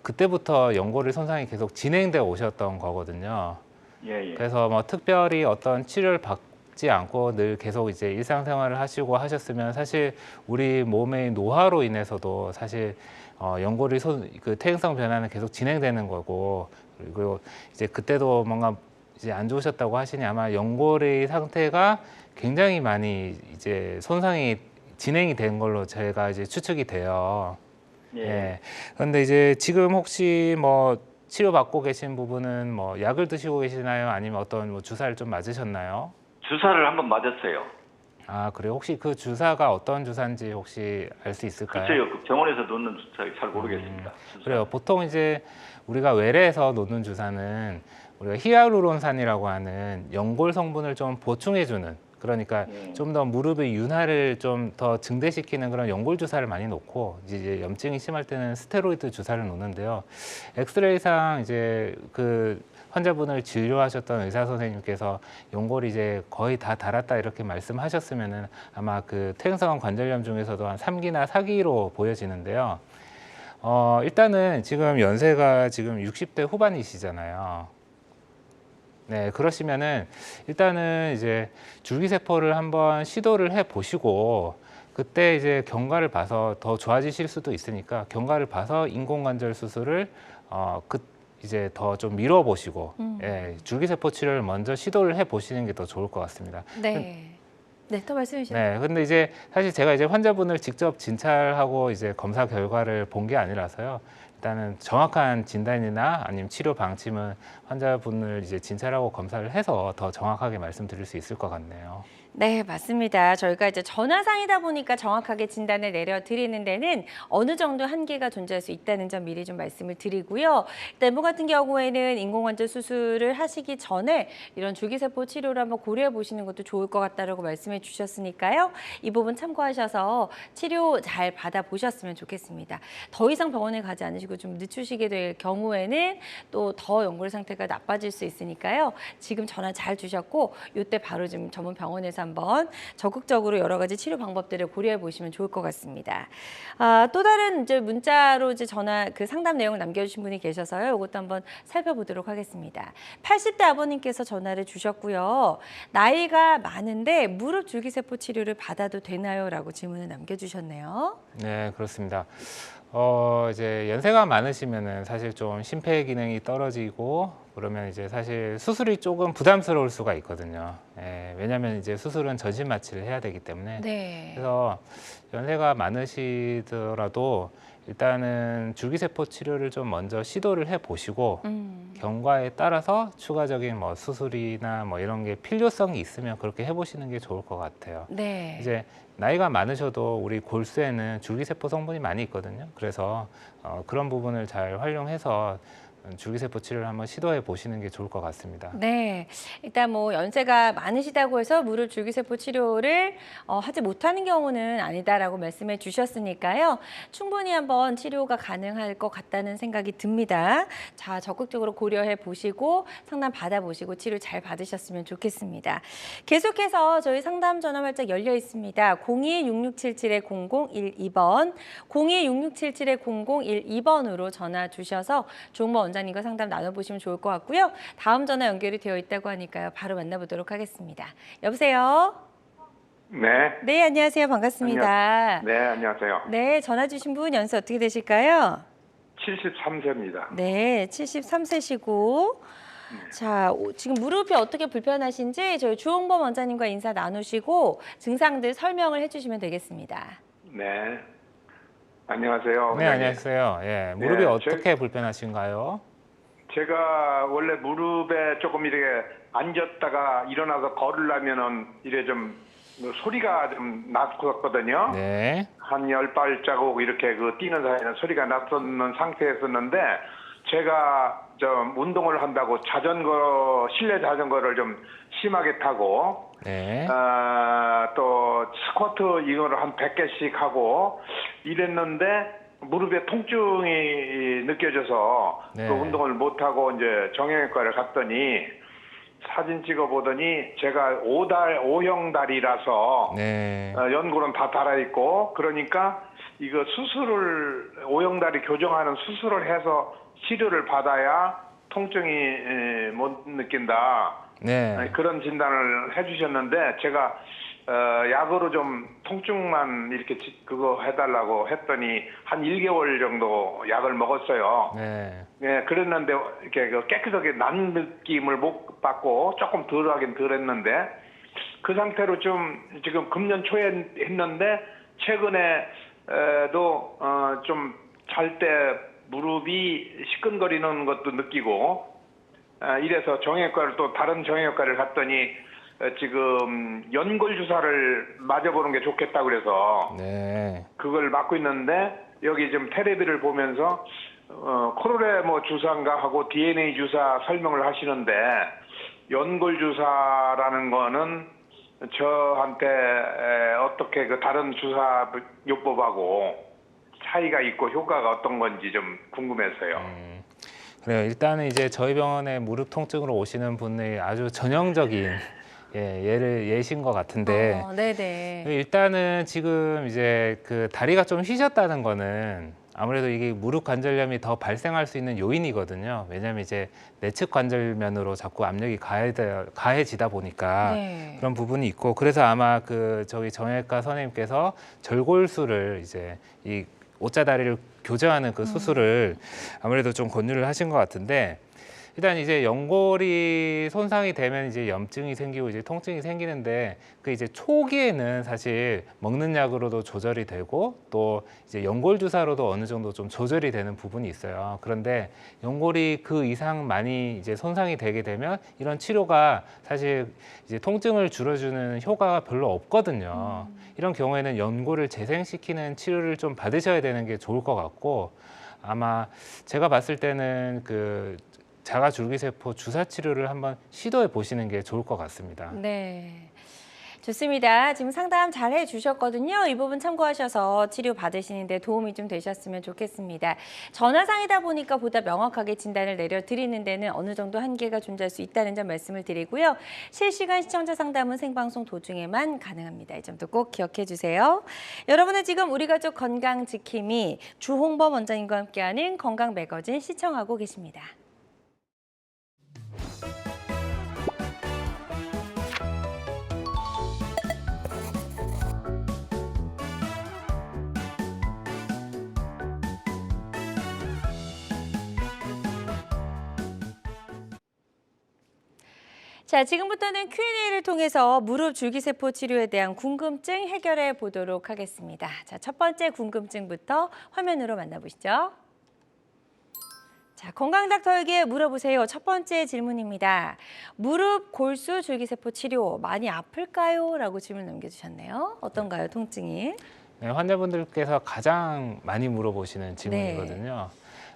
그때부터 연골의 손상이 계속 진행돼 오셨던 거거든요. 예, 예. 그래서 뭐 특별히 어떤 치료를 받지 않고 늘 계속 이제 일상생활을 하시고 하셨으면 사실 우리 몸의 노화로 인해서도 사실 연골의 그 퇴행성 변화는 계속 진행되는 거고, 그리고 이제 그때도 뭔가 이제 안 좋으셨다고 하시니 아마 연골의 상태가 굉장히 많이 이제 손상이 진행이 된 걸로 제가 이제 추측이 돼요. 예. 예. 그런데 이제 지금 혹시 뭐 치료 받고 계신 부분은 뭐 약을 드시고 계시나요? 아니면 어떤 뭐 주사를 좀 맞으셨나요? 주사를 한번 맞았어요. 아, 그래요? 혹시 그 주사가 어떤 주사인지 혹시 알 수 있을까요? 글쎄요, 그 병원에서 놓는 주사 잘 모르겠습니다. 그래요. 보통 이제 우리가 외래에서 놓는 주사는 우리가 히알루론산이라고 하는 연골 성분을 좀 보충해주는, 그러니까 좀 더 무릎의 윤활을 좀 더 증대시키는 그런 연골 주사를 많이 놓고, 이제 염증이 심할 때는 스테로이드 주사를 놓는데요. 엑스레이상 이제 그 환자분을 진료하셨던 의사 선생님께서 연골이 이제 거의 다 닳았다 이렇게 말씀하셨으면은 아마 그 퇴행성 관절염 중에서도 한 3기나 4기로 보여지는데요. 일단은 지금 연세가 지금 60대 후반이시잖아요. 네, 그러시면은 일단은 이제 줄기세포를 한번 시도를 해 보시고 그때 이제 경과를 봐서 더 좋아지실 수도 있으니까 경과를 봐서 인공관절 수술을 이제 더 좀 미뤄 보시고 예, 줄기세포 치료를 먼저 시도를 해 보시는 게 더 좋을 것 같습니다. 네. 네, 또 말씀해 주세요. 네, 근데 이제 사실 제가 이제 환자분을 직접 진찰하고 이제 검사 결과를 본 게 아니라서요. 일단은 정확한 진단이나 아니면 치료 방침은 환자분을 이제 진찰하고 검사를 해서 더 정확하게 말씀드릴 수 있을 것 같네요. 네, 맞습니다. 저희가 이제 전화상이다 보니까 정확하게 진단을 내려드리는 데는 어느 정도 한계가 존재할 수 있다는 점 미리 좀 말씀을 드리고요. 일단 뭐 같은 경우에는 인공관절 수술을 하시기 전에 이런 줄기세포 치료를 한번 고려해 보시는 것도 좋을 것 같다라고 말씀해 주셨으니까요. 이 부분 참고하셔서 치료 잘 받아보셨으면 좋겠습니다. 더 이상 병원에 가지 않으시고 좀 늦추시게 될 경우에는 또 더 연골 상태가 나빠질 수 있으니까요. 지금 전화 잘 주셨고 이때 바로 좀 전문 병원에서 한번 적극적으로 여러 가지 치료 방법들을 고려해 보시면 좋을 것 같습니다. 또 다른 이제 문자로 이제 전화 그 상담 내용을 남겨주신 분이 계셔서요. 이것도 한번 살펴보도록 하겠습니다. 80대 아버님께서 전화를 주셨고요. 나이가 많은데 무릎 줄기세포 치료를 받아도 되나요? 라고 질문을 남겨주셨네요. 네, 그렇습니다. 이제 연세가 많으시면은 사실 좀 심폐 기능이 떨어지고 그러면 이제 사실 수술이 조금 부담스러울 수가 있거든요. 예, 왜냐하면 이제 수술은 전신 마취를 해야 되기 때문에. 네. 그래서 연세가 많으시더라도 일단은 줄기세포 치료를 좀 먼저 시도를 해 보시고 경과에 따라서 추가적인 뭐 수술이나 뭐 이런 게 필요성이 있으면 그렇게 해 보시는 게 좋을 것 같아요. 네. 이제 나이가 많으셔도 우리 골수에는 줄기세포 성분이 많이 있거든요. 그래서 그런 부분을 잘 활용해서 줄기세포 치료를 한번 시도해 보시는 게 좋을 것 같습니다. 네, 일단 뭐 연세가 많으시다고 해서 무릎 줄기세포 치료를 하지 못하는 경우는 아니다라고 말씀해 주셨으니까요. 충분히 한번 치료가 가능할 것 같다는 생각이 듭니다. 자, 적극적으로 고려해 보시고 상담 받아보시고 치료 잘 받으셨으면 좋겠습니다. 계속해서 저희 상담 전화 활짝 열려 있습니다. 02-6677-0012번, 02-6677-0012번으로 전화 주셔서 조은모 원장님과 상담 나눠보시면 좋을 것 같고요. 다음 전화 연결이 되어 있다고 하니까요. 바로 만나보도록 하겠습니다. 여보세요? 네. 네, 안녕하세요. 반갑습니다. 네, 안녕하세요. 네, 전화 주신 분 연세 어떻게 되실까요? 73세입니다. 네, 73세시고 자, 지금 무릎이 어떻게 불편하신지 저희 주홍범 원장님과 인사 나누시고 증상들 설명을 해주시면 되겠습니다. 네. 안녕하세요. 네, 안녕하세요. 예, 무릎이 네, 어떻게 불편하신가요? 제가 원래 무릎에 조금 이렇게 앉았다가 일어나서 걸으려면은 이래 좀 소리가 좀 났었거든요. 네. 한 10발자국 이렇게 그 뛰는 사이에는 소리가 났었는 상태였었는데 제가 좀 운동을 한다고 실내 자전거를 좀 심하게 타고 네. 또 스쿼트 이거를 한 100개씩 하고 이랬는데 무릎에 통증이 느껴져서 네. 그 운동을 못하고 이제 정형외과를 갔더니 사진 찍어보더니 제가 O형 다리라서 네. 연골은 다 닳아있고 그러니까 이거 O형 다리 교정하는 수술을 해서 치료를 받아야 통증이 못 느낀다. 네. 그런 진단을 해주셨는데 제가 약으로 좀 통증만 이렇게 그거 해달라고 했더니 한 1개월 정도 약을 먹었어요. 네. 네, 그랬는데 이렇게 그 깨끗하게 난 느낌을 못 받고 조금 덜하긴 덜했는데 그 상태로 좀 지금 금년 초에 했는데 최근에도 좀 잘 때 무릎이 시끈거리는 것도 느끼고 이래서 정형외과를 또 다른 정형외과를 갔더니 지금 연골 주사를 맞아보는 게 좋겠다 그래서 네. 그걸 맞고 있는데 여기 지금 테레비를 보면서 코로레 뭐 주사인가 하고 DNA 주사 설명을 하시는데 연골 주사라는 거는 저한테 어떻게 그 다른 주사 요법하고 차이가 있고 효과가 어떤 건지 좀 궁금해서요. 그래요. 일단은 이제 저희 병원에 무릎 통증으로 오시는 분이 아주 전형적인 예신 것 같은데 네네. 일단은 지금 이제 그 다리가 좀 휘셨다는 거는 아무래도 이게 무릎 관절염이 더 발생할 수 있는 요인이거든요. 왜냐하면 이제 내측 관절면으로 자꾸 압력이 가해지다 보니까 네. 그런 부분이 있고 그래서 아마 그 저기 정형외과 선생님께서 절골수를 이제 이 옷자다리를 교정하는 그 수술을 아무래도 좀 권유를 하신 것 같은데 일단 이제 연골이 손상이 되면 이제 염증이 생기고 이제 통증이 생기는데 그 이제 초기에는 사실 먹는 약으로도 조절이 되고 또 이제 연골 주사로도 어느 정도 좀 조절이 되는 부분이 있어요. 그런데 연골이 그 이상 많이 이제 손상이 되게 되면 이런 치료가 사실 이제 통증을 줄여주는 효과가 별로 없거든요. 이런 경우에는 연골을 재생시키는 치료를 좀 받으셔야 되는 게 좋을 것 같고 아마 제가 봤을 때는 그 자가줄기세포 주사 치료를 한번 시도해 보시는 게 좋을 것 같습니다. 네. 좋습니다. 지금 상담 잘 해주셨거든요. 이 부분 참고하셔서 치료 받으시는데 도움이 좀 되셨으면 좋겠습니다. 전화상이다 보니까 보다 명확하게 진단을 내려드리는 데는 어느 정도 한계가 존재할 수 있다는 점 말씀을 드리고요. 실시간 시청자 상담은 생방송 도중에만 가능합니다. 이 점도 꼭 기억해 주세요. 여러분은 지금 우리 가족 건강 지킴이 주홍범 원장님과 함께하는 건강 매거진 시청하고 계십니다. 자, 지금부터는 Q&A를 통해서 무릎 줄기세포 치료에 대한 궁금증 해결해 보도록 하겠습니다. 자, 첫 번째 궁금증부터 화면으로 만나보시죠. 자, 건강닥터에게 물어보세요. 첫 번째 질문입니다. 무릎 골수 줄기세포 치료 많이 아플까요? 라고 질문 남겨주셨네요. 어떤가요, 통증이? 네, 환자분들께서 가장 많이 물어보시는 질문이거든요.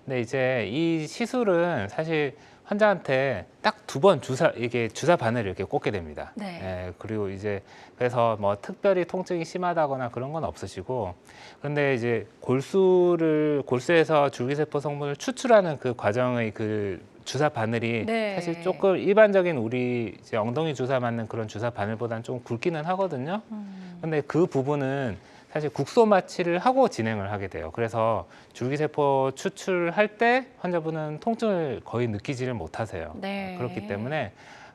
근데 이제 이 시술은 사실 환자한테 딱 2번 주사 바늘을 이렇게 꽂게 됩니다. 네. 그리고 이제 그래서 뭐 특별히 통증이 심하다거나 그런 건 없으시고, 근데 이제 골수에서 줄기세포 성분을 추출하는 그 과정의 그 주사 바늘이 네. 사실 조금 일반적인 우리 이제 엉덩이 주사 맞는 그런 주사 바늘보다는 좀 굵기는 하거든요. 근데 그 부분은 사실 국소 마취를 하고 진행을 하게 돼요. 그래서 줄기세포 추출할 때 환자분은 통증을 거의 느끼지를 못하세요. 네. 그렇기 때문에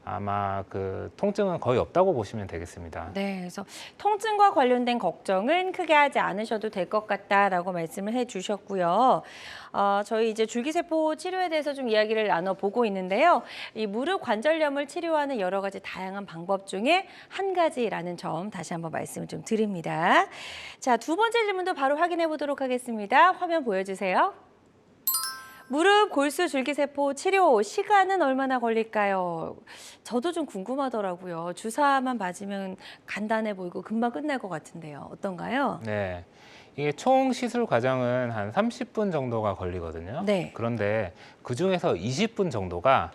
아마 그 통증은 거의 없다고 보시면 되겠습니다. 네, 그래서 통증과 관련된 걱정은 크게 하지 않으셔도 될 것 같다라고 말씀을 해주셨고요. 저희 이제 줄기세포 치료에 대해서 좀 이야기를 나눠보고 있는데요. 이 무릎 관절염을 치료하는 여러 가지 다양한 방법 중에 한 가지라는 점 다시 한번 말씀을 좀 드립니다. 자, 두 번째 질문도 바로 확인해 보도록 하겠습니다. 화면 보여주세요. 무릎 골수 줄기세포 치료 시간은 얼마나 걸릴까요? 저도 좀 궁금하더라고요. 주사만 맞으면 간단해 보이고 금방 끝날 것 같은데요. 어떤가요? 네. 이게 총 시술 과정은 한 30분 정도가 걸리거든요. 네. 그런데 그 중에서 20분 정도가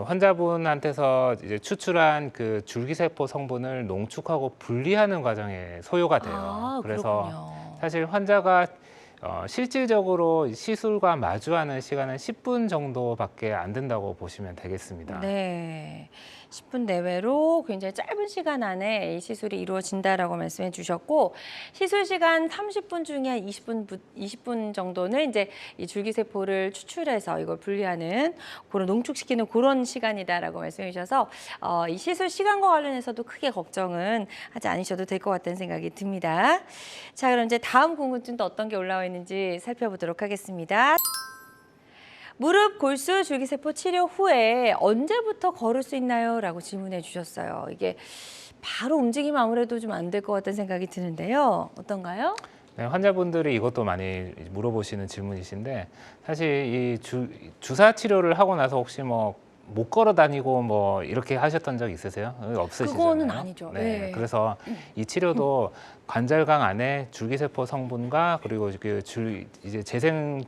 환자분한테서 이제 추출한 그 줄기세포 성분을 농축하고 분리하는 과정에 소요가 돼요. 그래서 그렇군요. 사실 환자가 실질적으로 시술과 마주하는 시간은 10분 정도밖에 안 된다고 보시면 되겠습니다. 네. 10분 내외로 굉장히 짧은 시간 안에 이 시술이 이루어진다라고 말씀해 주셨고, 시술 시간 30분 중에 20분 정도는 이제 이 줄기세포를 추출해서 이걸 분리하는 그런 농축시키는 그런 시간이다라고 말씀해 주셔서 이 시술 시간과 관련해서도 크게 걱정은 하지 않으셔도 될 것 같다는 생각이 듭니다. 자, 그럼 이제 다음 궁금증도 어떤 게 올라와 있는지 살펴보도록 하겠습니다. 무릎 골수 줄기세포 치료 후에 언제부터 걸을 수 있나요? 라고 질문해 주셨어요. 이게 바로 움직이면 아무래도 좀 안 될 것 같다는 생각이 드는데요. 어떤가요? 네, 환자분들이 이것도 많이 물어보시는 질문이신데 사실 이 주사 치료를 하고 나서 혹시 뭐 못 걸어 다니고 뭐 이렇게 하셨던 적 있으세요? 없으시잖아요. 그거는 아니죠. 네. 네. 그래서 이 치료도 관절강 안에 줄기세포 성분과 그리고 그 이제 재생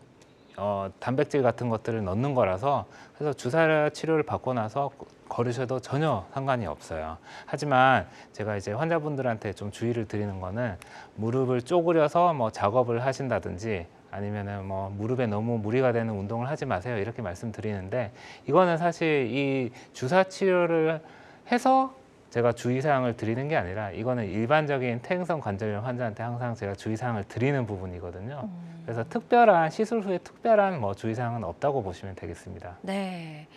단백질 같은 것들을 넣는 거라서 그래서 주사 치료를 받고 나서 걸으셔도 전혀 상관이 없어요. 하지만 제가 이제 환자분들한테 좀 주의를 드리는 거는 무릎을 쪼그려서 뭐 작업을 하신다든지 아니면은 뭐 무릎에 너무 무리가 되는 운동을 하지 마세요 이렇게 말씀드리는데 이거는 사실 이 주사 치료를 해서 제가 주의사항을 드리는 게 아니라 이거는 일반적인 퇴행성 관절염 환자한테 항상 제가 주의사항을 드리는 부분이거든요. 그래서 특별한 시술 후에 특별한 뭐 주의사항은 없다고 보시면 되겠습니다. 네.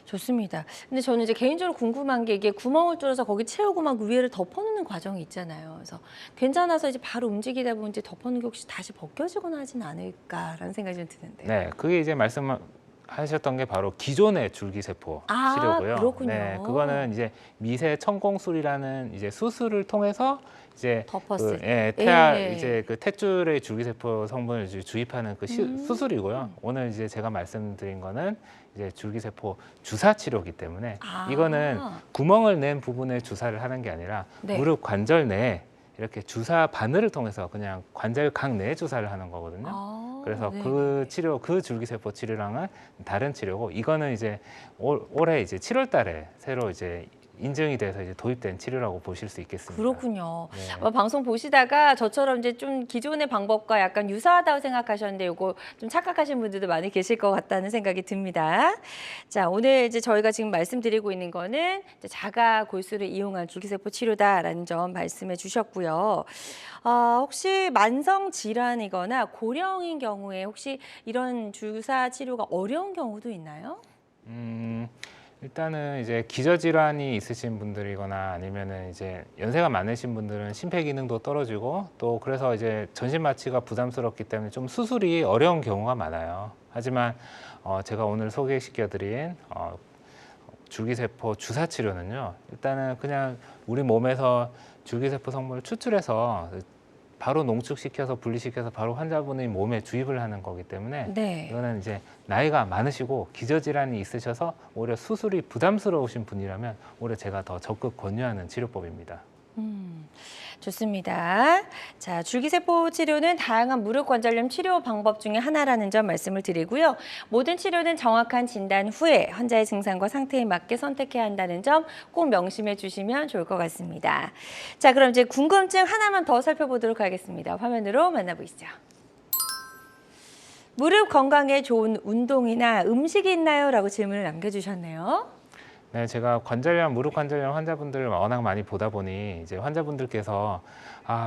좋습니다. 근데 저는 이제 개인적으로 궁금한 게 이게 구멍을 뚫어서 거기 채우고 막 위에를 덮어놓는 과정이 있잖아요. 그래서 괜찮아서 이제 바로 움직이다 보면 이제 덮어놓은 게 혹시 다시 벗겨지거나 하진 않을까라는 생각이 좀 드는데. 네, 그게 이제 말씀하셨던 게 바로 기존의 줄기세포 아, 치료고요. 그렇군요. 네, 그거는 이제 미세 천공술이라는 이제 수술을 통해서 이제 덮었을 이제 그 탯줄의 줄기세포 성분을 주입하는 그 수술이고요. 오늘 이제 제가 말씀드린 거는 이제 줄기세포 주사 치료이기 때문에 이거는 구멍을 낸 부분에 주사를 하는 게 아니라 네. 무릎 관절 내에 이렇게 주사 바늘을 통해서 그냥 관절각 내에 주사를 하는 거거든요. 그래서 네. 그 치료, 그 줄기세포 치료랑은 다른 치료고 이거는 이제 올해 이제 7월 달에 새로 이제 인증이 돼서 이제 도입된 치료라고 보실 수 있겠습니다. 그렇군요. 네. 아마 방송 보시다가 저처럼 이제 좀 기존의 방법과 약간 유사하다고 생각하셨는데 이거 좀 착각하신 분들도 많이 계실 것 같다는 생각이 듭니다. 자, 오늘 이제 저희가 지금 말씀드리고 있는 거는 이제 자가 골수를 이용한 줄기세포 치료다라는 점 말씀해 주셨고요. 혹시 만성 질환이거나 고령인 경우에 혹시 이런 주사 치료가 어려운 경우도 있나요? 일단은 이제 기저질환이 있으신 분들이거나 아니면은 이제 연세가 많으신 분들은 심폐기능도 떨어지고 또 그래서 이제 전신 마취가 부담스럽기 때문에 좀 수술이 어려운 경우가 많아요. 하지만 제가 오늘 소개시켜드린 줄기세포 주사 치료는요. 일단은 그냥 우리 몸에서 줄기세포 성분을 추출해서 바로 농축시켜서 분리시켜서 바로 환자분의 몸에 주입을 하는 거기 때문에 네. 이거는 이제 나이가 많으시고 기저질환이 있으셔서 오히려 수술이 부담스러우신 분이라면 오히려 제가 더 적극 권유하는 치료법입니다. 좋습니다. 자, 줄기세포 치료는 다양한 무릎 관절염 치료 방법 중에 하나라는 점 말씀을 드리고요. 모든 치료는 정확한 진단 후에 환자의 증상과 상태에 맞게 선택해야 한다는 점 꼭 명심해 주시면 좋을 것 같습니다. 자, 그럼 이제 궁금증 하나만 더 살펴보도록 하겠습니다. 화면으로 만나보시죠. 무릎 건강에 좋은 운동이나 음식이 있나요? 라고 질문을 남겨주셨네요. 네, 제가 관절염, 무릎 관절염 환자분들을 워낙 많이 보다 보니 이제 환자분들께서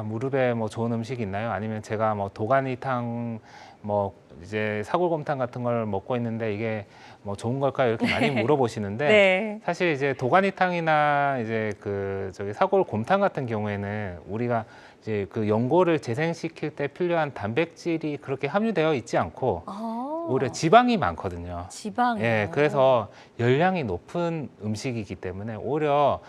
무릎에 뭐 좋은 음식이 있나요? 아니면 제가 뭐 도가니탕 뭐 이제 사골곰탕 같은 걸 먹고 있는데 이게 뭐 좋은 걸까요? 이렇게 많이 물어보시는데 네. 사실 이제 도가니탕이나 이제 그 사골곰탕 같은 경우에는 우리가 이제 그 연골을 재생시킬 때 필요한 단백질이 그렇게 함유되어 있지 않고 오히려 지방이 많거든요. 지방. 예, 그래서 열량이 높은 음식이기 때문에 오히려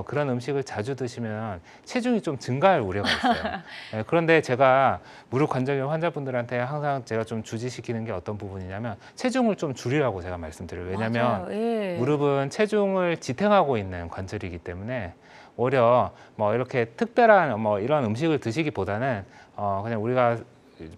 그런 음식을 자주 드시면 체중이 좀 증가할 우려가 있어요. 예, 그런데 제가 무릎 관절염 환자분들한테 항상 제가 좀 주지시키는 게 어떤 부분이냐면 체중을 좀 줄이라고 제가 말씀드려요. 왜냐하면 예. 무릎은 체중을 지탱하고 있는 관절이기 때문에 오히려 뭐 이렇게 특별한 뭐 이런 음식을 드시기보다는 그냥 우리가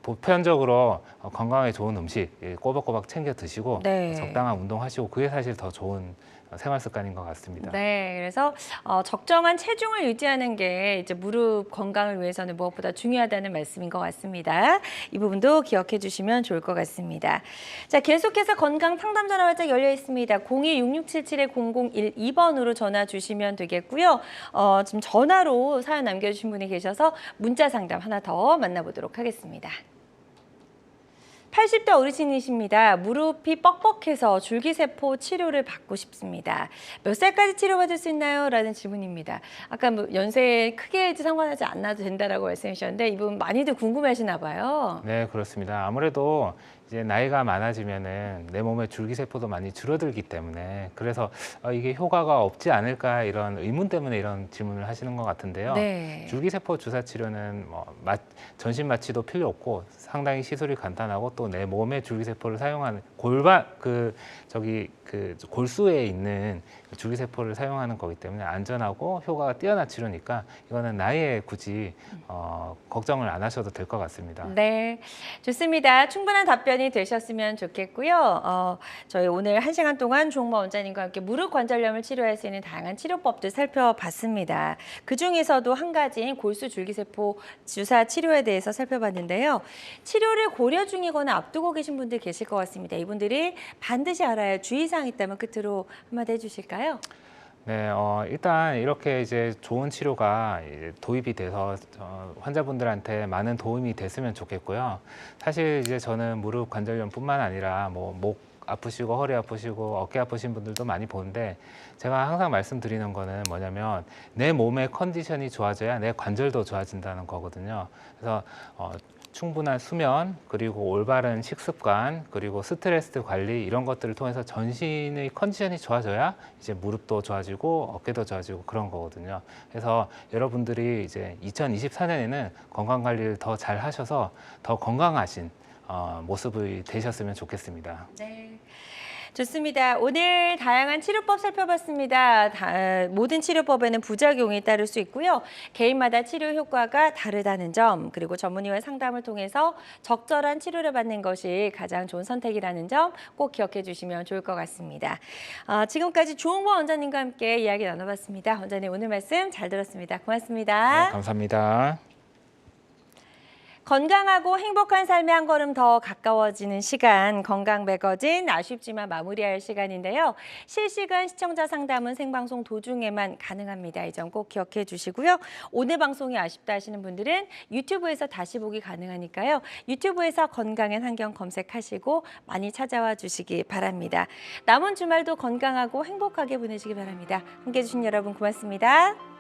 보편적으로 건강에 좋은 음식 꼬박꼬박 챙겨 드시고 네. 적당한 운동하시고 그게 사실 더 좋은 생활 습관인 것 같습니다. 네, 그래서 적정한 체중을 유지하는 게 이제 무릎 건강을 위해서는 무엇보다 중요하다는 말씀인 것 같습니다. 이 부분도 기억해 주시면 좋을 것 같습니다. 자, 계속해서 건강 상담 전화 활짝 열려 있습니다. 02-6677-0012번으로 전화 주시면 되겠고요. 지금 전화로 사연 남겨주신 분이 계셔서 문자 상담 하나 더 만나보도록 하겠습니다. 80대 어르신이십니다. 무릎이 뻑뻑해서 줄기세포 치료를 받고 싶습니다. 몇 살까지 치료받을 수 있나요? 라는 질문입니다. 아까 뭐 연세에 크게 상관하지 않아도 된다라고 말씀해 주셨는데 이분 많이들 궁금해하시나 봐요. 네, 그렇습니다. 아무래도 이제 나이가 많아지면은 내 몸의 줄기세포도 많이 줄어들기 때문에 그래서 이게 효과가 없지 않을까 이런 의문 때문에 이런 질문을 하시는 것 같은데요. 네. 줄기세포 주사 치료는 뭐 전신 마취도 필요 없고 상당히 시술이 간단하고 또 내 몸의 줄기세포를 사용하는 골수에 있는 줄기세포를 사용하는 거기 때문에 안전하고 효과가 뛰어난 치료니까 이거는 나이에 굳이 걱정을 안 하셔도 될 것 같습니다. 네, 좋습니다. 충분한 답변이 되셨으면 좋겠고요. 저희 오늘 1시간 동안 조홍만 원장님과 함께 무릎 관절염을 치료할 수 있는 다양한 치료법들 살펴봤습니다. 그중에서도 한 가지인 골수 줄기세포 주사 치료에 대해서 살펴봤는데요. 치료를 고려 중이거나 앞두고 계신 분들 계실 것 같습니다. 이분들이 반드시 알아야 할 주의사항이 있다면 끝으로 한마디 해주실까요? 네, 일단 이렇게 이제 좋은 치료가 이제 도입이 돼서 환자분들한테 많은 도움이 됐으면 좋겠고요. 사실 이제 저는 무릎 관절염뿐만 아니라 뭐 목 아프시고 허리 아프시고 어깨 아프신 분들도 많이 보는데 제가 항상 말씀드리는 거는 뭐냐면 내 몸의 컨디션이 좋아져야 내 관절도 좋아진다는 거거든요. 그래서 충분한 수면, 그리고 올바른 식습관, 그리고 스트레스 관리 이런 것들을 통해서 전신의 컨디션이 좋아져야 이제 무릎도 좋아지고 어깨도 좋아지고 그런 거거든요. 그래서 여러분들이 이제 2024년에는 건강 관리를 더 잘 하셔서 더 건강하신 모습이 되셨으면 좋겠습니다. 네. 좋습니다. 오늘 다양한 치료법 살펴봤습니다. 모든 치료법에는 부작용이 따를 수 있고요. 개인마다 치료 효과가 다르다는 점, 그리고 전문의와 상담을 통해서 적절한 치료를 받는 것이 가장 좋은 선택이라는 점 꼭 기억해 주시면 좋을 것 같습니다. 지금까지 조홍만 원장님과 함께 이야기 나눠봤습니다. 원장님 오늘 말씀 잘 들었습니다. 고맙습니다. 네, 감사합니다. 건강하고 행복한 삶에 한 걸음 더 가까워지는 시간, 건강 매거진 아쉽지만 마무리할 시간인데요. 실시간 시청자 상담은 생방송 도중에만 가능합니다. 이 점 꼭 기억해 주시고요. 오늘 방송이 아쉽다 하시는 분들은 유튜브에서 다시 보기 가능하니까요. 유튜브에서 건강한 환경 검색하시고 많이 찾아와 주시기 바랍니다. 남은 주말도 건강하고 행복하게 보내시기 바랍니다. 함께해 주신 여러분 고맙습니다.